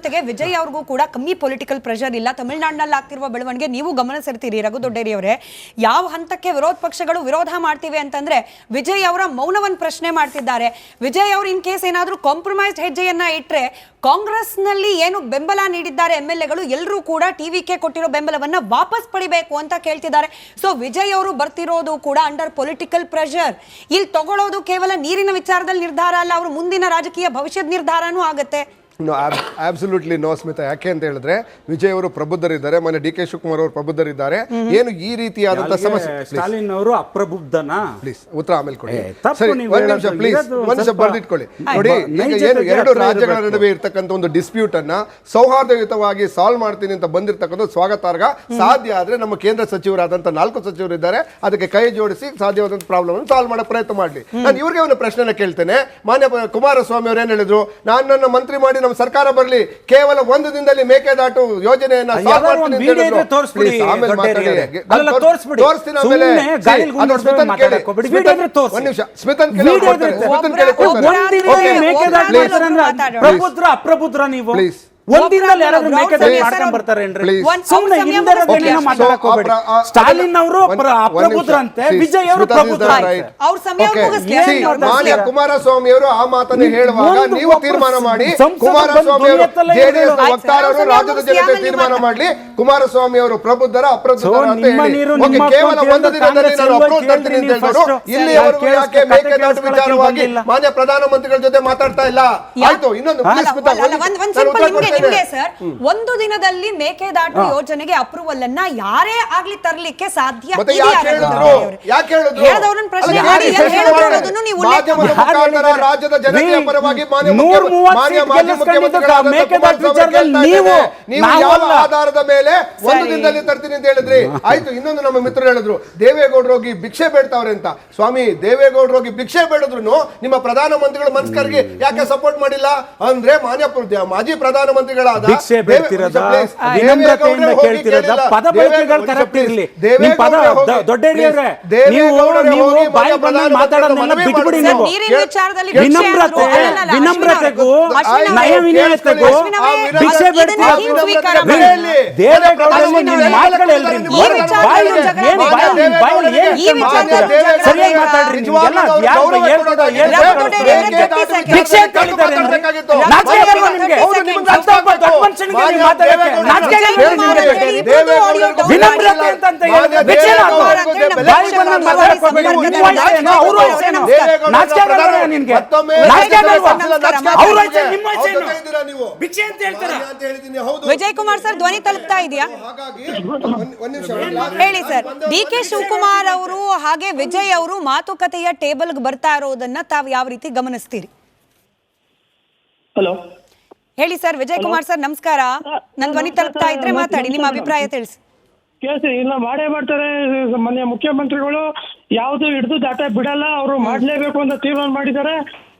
ಜೊತೆಗೆ ವಿಜಯ್ ಅವ್ರಿಗೂ ಕೂಡ ಕಮ್ಮಿ ಪೊಲಿಟಿಕಲ್ ಪ್ರೆಷರ್ ಇಲ್ಲ. ತಮಿಳುನಾಡಿನಲ್ಲಿ ಆಗ್ತಿರುವ ಬೆಳವಣಿಗೆ ನೀವು ಗಮನ ಸೆರ್ತೀರಿ ರಘು ದೊಡ್ಡೇರಿ ಅವರೇ. ಯಾವ ಹಂತಕ್ಕೆ ವಿರೋಧ ಪಕ್ಷಗಳು ವಿರೋಧ ಮಾಡ್ತಿವೆ ಅಂತಂದ್ರೆ ವಿಜಯ್ ಅವರ ಮೌನವನ್ನು ಪ್ರಶ್ನೆ ಮಾಡ್ತಿದ್ದಾರೆ. ವಿಜಯ್ ಅವರು ಇನ್ ಕೇಸ್ ಏನಾದ್ರೂ ಕಾಂಪ್ರಮೈಸ್ಡ್ ಹೆಜ್ಜೆಯನ್ನ ಇಟ್ರೆ ಕಾಂಗ್ರೆಸ್ ನಲ್ಲಿ ಏನು ಬೆಂಬಲ ನೀಡಿದ್ದಾರೆ MLAಗಳು ಎಲ್ಲರೂ ಕೂಡ ಟಿವಿಕೆ ಕೊಟ್ಟಿರೋ ಬೆಂಬಲವನ್ನ ವಾಪಸ್ ಪಡಿಬೇಕು ಅಂತ ಕೇಳ್ತಿದ್ದಾರೆ. ಸೊ ವಿಜಯ್ ಅವರು ಬರ್ತಿರೋದು ಕೂಡ ಅಂಡರ್ ಪೊಲಿಟಿಕಲ್ ಪ್ರೆಷರ್. ಇಲ್ಲಿ ತಗೊಳ್ಳೋದು ಕೇವಲ ನೀರಿನ ವಿಚಾರದಲ್ಲಿ ನಿರ್ಧಾರ ಅಲ್ಲ, ಅವರು ಮುಂದಿನ ರಾಜಕೀಯ ಭವಿಷ್ಯದ ನಿರ್ಧಾರನೂ ಆಗುತ್ತೆ. Absolutely no Smita. ಯಾಕೆ ಅಂತ ಹೇಳಿದ್ರೆ ವಿಜಯ್ ಅವರು ಪ್ರಬುದ್ಧರಿದ್ದಾರೆ, ಮನೆ DK ಶಿವಕುಮಾರ್ ಅವರು ಪ್ರಬುದ್ಧರಿದ್ದಾರೆ. ಏನು ಈ ರೀತಿಯಾದಂತಹ ಸಮಸ್ಯೆ ಸ್ಟಾಲಿನ್ ಅವರು ಅಪ್ರಬುದ್ಧನಾ? ಪ್ಲೀಸ್ ಉತ್ತರ ಆಮೇಲೆ ಕೊಡಿ. ಸರಿ, ಒಂದ್ ನಿಮಿಷ ಪ್ಲೀಸ್, ಒಂದ್ ನಿಮಿಷ ಬರ್ದಿಟ್ಕೊಳ್ಳಿ. ನೋಡಿ, ಈಗ ಏನು ಎರಡು ರಾಜ್ಯಗಳ ನಡುವೆ ಇರ್ತಕ್ಕಂಥ ಒಂದು ಡಿಸ್ಪ್ಯೂಟ್ ಅನ್ನ ಸೌಹಾರ್ದಯುತವಾಗಿ ಸಾಲ್ವ್ ಮಾಡ್ತೀನಿ ಅಂತ ಬಂದಿರತಕ್ಕಂಥ ಸ್ವಾಗತಾರ್ಹ. ಸಾಧ್ಯ ಆದ್ರೆ ನಮ್ಮ ಕೇಂದ್ರ ಸಚಿವರಾದಂತ 4 ಸಚಿವರು ಇದ್ದಾರೆ, ಅದಕ್ಕೆ ಕೈ ಜೋಡಿಸಿ ಸಾಧ್ಯವಾದಂತ ಪ್ರಾಬ್ಲಮ್ ಅನ್ನು ಸಾಲ್ವ್ ಮಾಡೋ ಪ್ರಯತ್ನ ಮಾಡ್ಲಿ. ನಾನು ಇವ್ರಿಗೆ ಒಂದು ಪ್ರಶ್ನೆನ ಕೇಳ್ತೇನೆ. ಮಾನ್ಯ ಕುಮಾರಸ್ವಾಮಿ ಅವರು ಏನ್ ಹೇಳಿದ್ರು, ನಾನು ನನ್ನ ಮಂತ್ರಿ ಮಾಡಿ ನಮ್ಮ ಸರ್ಕಾರ ಬರಲಿ, ಕೇವಲ 1 ದಿನದಲ್ಲಿ ಮೇಕೆದಾಟು ಯೋಜನೆಯನ್ನ ಸಾಲ್ವ್ ಮಾಡ್ತೀನಿ ಅಂತ ಹೇಳಿದ್ರು. ಪ್ಲೀಸ್ ಆಮೇಲೆ ಮಾತಾಡಿ, ತೋರಿಸ್ತೀನಿ ಆಮೇಲೆ. ಒಂದ್ ನಿಮಿಷ ಸ್ಮಿತನ್ ಪ್ರಬುದ್ರ ಅಪ್ರಬುದ್ರ ನೀವು ಒಂದಿನಲ್ಲಿ ಯಾರಾದ್ರೂ ಮೇಕೆದಾಟು ಮಾಡ್ಕೊಂಡ್ ಬರ್ತಾರೇನ್ರಿ? ಸುಮ್ಮನೆ ಹಿಂದೆ ಮಾತಾಡಕ್ ಹೋಗ್ಬೇಡಿ. ಸ್ಟಾಲಿನ್ ಅವರು ಅಪ್ರಬುದ್ರ ಅಂತೆ, ವಿಜಯ್ ಅವರು ಪ್ರಬುದ್ರ. ಮಾನ್ಯ ಕುಮಾರಸ್ವಾಮಿ ಅವರು ಆ ಮಾತನ್ನು ಹೇಳುವಾಗ ನೀವು ತೀರ್ಮಾನ ಮಾಡಿ. ಕುಮಾರಸ್ವಾಮಿ ಅವರು ಜೆಡಿಎಸ್ ವಕ್ತಾರರು ರಾಜ್ಯದ ಜನತೆ ತೀರ್ಮಾನ ಮಾಡಲಿ, ಕುಮಾರಸ್ವಾಮಿ ಅವರು ಪ್ರಬುದ್ಧರ ಅಪ್ರಬುದ್ಧರ ಅಂತ ಹೇಳಿ. ಕೇವಲ 1 ದಿನದಲ್ಲಿ ನಾನು ಅಪ್ರೋಚ್ ಮಾಡ್ತೀನಿ ಅಂತ ಹೇಳಿದ್ರು. ಇಲ್ಲಿಯವರೆಗೂ ಯಾಕೆ ಮೇಕೆದಾಟು ವಿಚಾರವಾಗಿ ಮಾನ್ಯ ಪ್ರಧಾನಮಂತ್ರಿಗಳ ಜೊತೆ ಮಾತಾಡ್ತಾ ಇಲ್ಲ? ಆಯ್ತು, ಇನ್ನೊಂದು ನಿಮಗೆ ಸರ್, 1 ದಿನದಲ್ಲಿ ಮೇಕೆದಾಟು ಯೋಜನೆಗೆ ಅಪ್ರೂವಲ್ ಅನ್ನ ಯಾರೇ ಆಗ್ಲಿ ತರಲಿಕ್ಕೆ ಸಾಧ್ಯ ರಾಜ್ಯದ ಜನತೆಯ ಪರವಾಗಿ ಆಧಾರದ ಮೇಲೆ 1 ದಿನದಲ್ಲಿ ತರ್ತೀನಿ ಅಂತ ಹೇಳಿದ್ರಿ. ಆಯ್ತು, ಇನ್ನೊಂದು ನಮ್ಮ ಮಿತ್ರರು ಹೇಳಿದ್ರು ದೇವೇಗೌಡರು ಹೋಗಿ ಭಿಕ್ಷೆ ಬೇಡ್ತಾವ್ರೆ ಅಂತ. ಸ್ವಾಮಿ, ದೇವೇಗೌಡರು ಹೋಗಿ ಭಿಕ್ಷೆ ಬೇಡಿದ್ರು ನಿಮ್ಮ ಪ್ರಧಾನಮಂತ್ರಿಗಳ ಮನ್ಸ್ಕರ್ಗೆ ಯಾಕೆ ಸಪೋರ್ಟ್ ಮಾಡಿಲ್ಲ ಅಂದ್ರೆ ಮಾಜಿ ಪ್ರಧಾನಮಂತ್ರಿಗಳಾದ ಭಿಕ್ಷೆ ಬೇಡ್ತಿರೋದ ವಿನಮ್ರತೆಯಿಂದ ಕೇಳ್ತಿರೋದ ಪದ ಬಳಕೆಗಳು ಕರೆಕ್ಟ್ ಇರಲಿ. ನಿಮ್ಮ ಪದ ದೊಡ್ಡೇರಿಯವರೇ, ನೀವು ಬಾಯಿ ಬಂದ ಮಾತಾಡೋದನ್ನೆಲ್ಲ ಬಿಟ್ಬಿಡಿ. ನೀವು ವಿನಮ್ರತೆಗೂ ನಯ ವಿನಯತೆಗೂ ಭಿಕ್ಷೆ ದೇವೇಗೌಡರಲ್ಲಿ ನಿಮ್ಮ ಮಾತುಗಳು ಹೇಳ್ರಿ. ಸರಿಯಾಗಿ ಮಾತಾಡ್ರಿ. ಭಿಕ್ಷೆ ಅಂತ ಹೇಳಿದ್ದಾರೆ ನಿಮ್ಗೆ. ವಿಜಯ್ ಕುಮಾರ್ ಸರ್, ಧ್ವನಿ ತಲುಪ್ತಾ ಇದೆಯಾ? ಹೇಳಿ ಸರ್. DK ಶಿವಕುಮಾರ್ ಅವರು ಹಾಗೆ ವಿಜಯ್ ಅವರು ಮಾತುಕತೆಯ ಟೇಬಲ್ ಬರ್ತಾ ಇರೋದನ್ನ ತಾವು ಯಾವ ರೀತಿ ಗಮನಿಸ್ತೀರಿ? ಹಲೋ, ಹೇಳಿ ಸರ್. ವಿಜಯ್ ಕುಮಾರ್ ಸರ್ ನಮಸ್ಕಾರ. ನನ್ ಧ್ವನಿ ತಲುಪ್ತಾ ಇದ್ರೆ ಮಾತಾಡಿ, ನಿಮ್ಮ ಅಭಿಪ್ರಾಯ ತಿಳಿಸಿ. ಕೇಳಿಸಿ. ಇಲ್ಲ, ಮಾಡೇ ಮಾಡ್ತಾರೆ. ಮೊನ್ನೆ ಮುಖ್ಯಮಂತ್ರಿಗಳು ಯಾವ್ದು ಹಿಡಿದು ದಾಟ ಬಿಡಲ್ಲ, ಅವರು ಮಾಡ್ಲೇಬೇಕು ಅಂತ ತೀರ್ಮಾನ ಮಾಡಿದ್ದಾರೆ.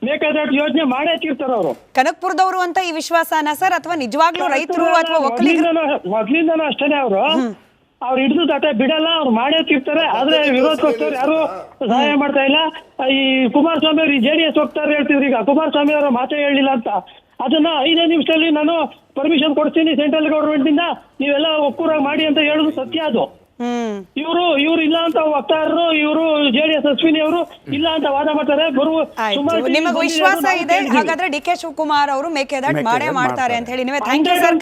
ಮೇಕೆದಾಟು ಯೋಜನೆ ಮಾಡೇ ತೀರ್ತಾರೆ ಅವರು. ಕನಕಪುರದವರು ಅಂತ ಈ ವಿಶ್ವಾಸನ ಸರ್, ಅಥವಾ ನಿಜವಾಗ್ಲೂ ರೈತರು ಅಥವಾ ಮೊದ್ಲಿಂದನೂ ಅಷ್ಟೇನೆ. ಅವ್ರು ಹಿಡಿದು ದಾಟ ಬಿಡಲ್ಲ, ಅವ್ರು ಮಾಡೇ ತೀರ್ತಾರೆ. ಆದ್ರೆ ವಿರೋಧ ಪಕ್ಷದವ್ರು ಯಾರು ಸಹಾಯ ಮಾಡ್ತಾ ಇಲ್ಲ. ಈ ಕುಮಾರಸ್ವಾಮಿ ಅವರು JDS ಹೋಗ್ತಾರೆ ಹೇಳ್ತಿದ್ರು, ಈಗ ಕುಮಾರಸ್ವಾಮಿ ಅವರ ಮಾತೇ ಹೇಳಿಲ್ಲ ಅಂತ. ಅದನ್ನ 5 ನಿಮಿಷದಲ್ಲಿ ನಾನು ಪರ್ಮಿಷನ್ ಕೊಡ್ತೀನಿ ಸೆಂಟ್ರಲ್ ಗವರ್ಮೆಂಟ್ ಇಂದ, ನೀವೆಲ್ಲ ಒಕ್ಕೂರಾಗಿ ಮಾಡಿ ಅಂತ ಹೇಳುದು ಸತ್ಯ. ಅದು ಇವರು ಇಲ್ಲ ಅಂತ ವಕ್ತಾರರು, ಇವರು JDS ಅಶ್ವಿನಿ ಅವರು ಇಲ್ಲ ಅಂತ ವಾದ ಮಾಡ್ತಾರೆ. ನಿಮಗೆ ವಿಶ್ವಾಸ ಇದೆ ಹಾಗಾದ್ರೆ DK ಶಿವಕುಮಾರ್ ಅವರು ಮೇಕೆದಾಟು ಮಾಡೇ ಮಾಡ್ತಾರೆ ಅಂತ ಹೇಳಿ? ನೀವೇ thank you sir.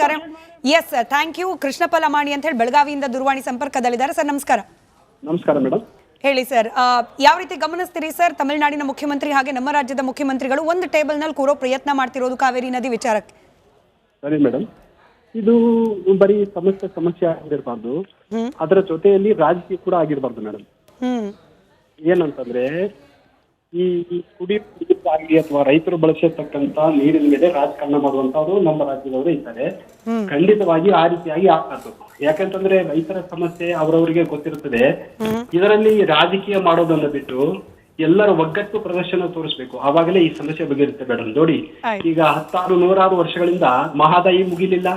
Yes sir, thank you. Krishnappa Lamani ಅಂತ ಹೇಳಿ ಬೆಳಗಾವಿಯಿಂದ ದೂರವಾಣಿ ಸಂಪರ್ಕದಲ್ಲಿದ್ದಾರೆ. ಸರ್ ನಮಸ್ಕಾರ. ನಮಸ್ಕಾರ ಮೇಡಮ್. ಹೇಳಿ ಸರ್, ಯಾವ ರೀತಿ ಗಮನಿಸ್ತೀರಿ ಸರ್? ತಮಿಳುನಾಡಿನ ಮುಖ್ಯಮಂತ್ರಿ ಹಾಗೆ ನಮ್ಮ ರಾಜ್ಯದ ಮುಖ್ಯಮಂತ್ರಿಗಳು ಒಂದು ಟೇಬಲ್ ನಲ್ಲಿ ಕೂರೋ ಪ್ರಯತ್ನ ಮಾಡ್ತಿರೋದು ಕಾವೇರಿ ನದಿ ವಿಚಾರಕ್ಕೆ. ಸರಿ ಮೇಡಮ್, ಇದು ಬರೀ ಸಮಸ್ಯೆ ಆಗಿರಬಾರ್ದು, ಅದರ ಜೊತೆಯಲ್ಲಿ ರಾಜಕೀಯ ಕೂಡ ಆಗಿರಬಾರ್ದು ಮೇಡಮ್. ಏನಂತಂದ್ರೆ ಈ ಕುಡಿಯುವ ನೀರಾಗಲಿ ಅಥವಾ ರೈತರು ಬಳಸಿರ್ತಕ್ಕಂತ ನೀರಿನ ಮೇಲೆ ರಾಜಕಾರಣ ಮಾಡುವಂತವ್ರು ನಮ್ಮ ರಾಜ್ಯದವರು ಇದ್ದಾರೆ. ಖಂಡಿತವಾಗಿ ಆ ರೀತಿಯಾಗಿ ಆಗ್ಬಾರ್ದು. ಯಾಕಂತಂದ್ರೆ ರೈತರ ಸಮಸ್ಯೆ ಅವರವರಿಗೆ ಗೊತ್ತಿರುತ್ತದೆ. ಇದರಲ್ಲಿ ರಾಜಕೀಯ ಮಾಡೋದನ್ನ ಬಿಟ್ಟು ಎಲ್ಲರ ಒಗ್ಗಟ್ಟು ಪ್ರದರ್ಶನ ತೋರಿಸ್ಬೇಕು, ಆವಾಗಲೇ ಈ ಸಮಸ್ಯೆ ಬಗೆಹರುತ್ತೆ ಮೇಡಮ್. ನೋಡಿ, ಈಗ 100 ವರ್ಷಗಳಿಂದ ಮಹದಾಯಿ ಮುಗಿಲಿಲ್ಲ,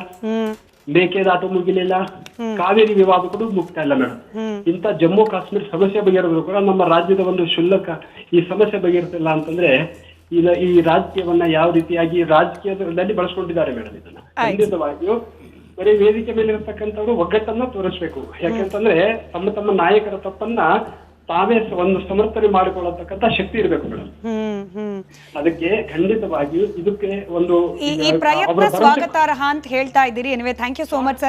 ಮೇಕೆದಾಟು ಮುಗಿಲಿಲ್ಲ, ಕಾವೇರಿ ವಿವಾದ ಕೂಡ ಮುಗ್ತಾ ಇಲ್ಲ ಮೇಡಮ್. ಇಂಥ ಜಮ್ಮು ಕಾಶ್ಮೀರ ಸಮಸ್ಯೆ ಬಗೆಹರಿದ್ರು ಕೂಡ ನಮ್ಮ ರಾಜ್ಯದ ಒಂದು ಶುಲ್ಕ ಈ ಸಮಸ್ಯೆ ಬಗೆಹರಿಸಿಲ್ಲ ಅಂತಂದ್ರೆ ಈ ರಾಜಕೀಯವನ್ನ ಯಾವ ರೀತಿಯಾಗಿ ರಾಜಕೀಯದಲ್ಲಿ ಬಳಸ್ಕೊಂಡಿದ್ದಾರೆ ಮೇಡಮ್ ಇದನ್ನ. ಖಂಡಿತವಾಗಿಯೂ ಬರೀ ವೇದಿಕೆ ಮೇಲೆ ಇರತಕ್ಕಂಥವ್ರು ಒಗ್ಗಟ್ಟನ್ನ ತೋರಿಸ್ಬೇಕು. ಯಾಕೆಂತಂದ್ರೆ ತಮ್ಮ ನಾಯಕರ ತಪ್ಪನ್ನ ತಾವೇ ಒಂದು ಸಮರ್ಥನೆ ಮಾಡಿಕೊಳ್ಳತಕ್ಕಂತ ಶಕ್ತಿ ಇರಬೇಕು ಮೇಡಮ್. ಅದಕ್ಕೆ ಖಂಡಿತವಾಗಿಯೂ ಇದಕ್ಕೆ ಒಂದು ಈ ಪ್ರಯತ್ನ ಸ್ವಾಗತಾರ್ಹ ಅಂತ ಹೇಳ್ತಾ ಇದ್ದೀರಿ. Anyway thank you so much sir.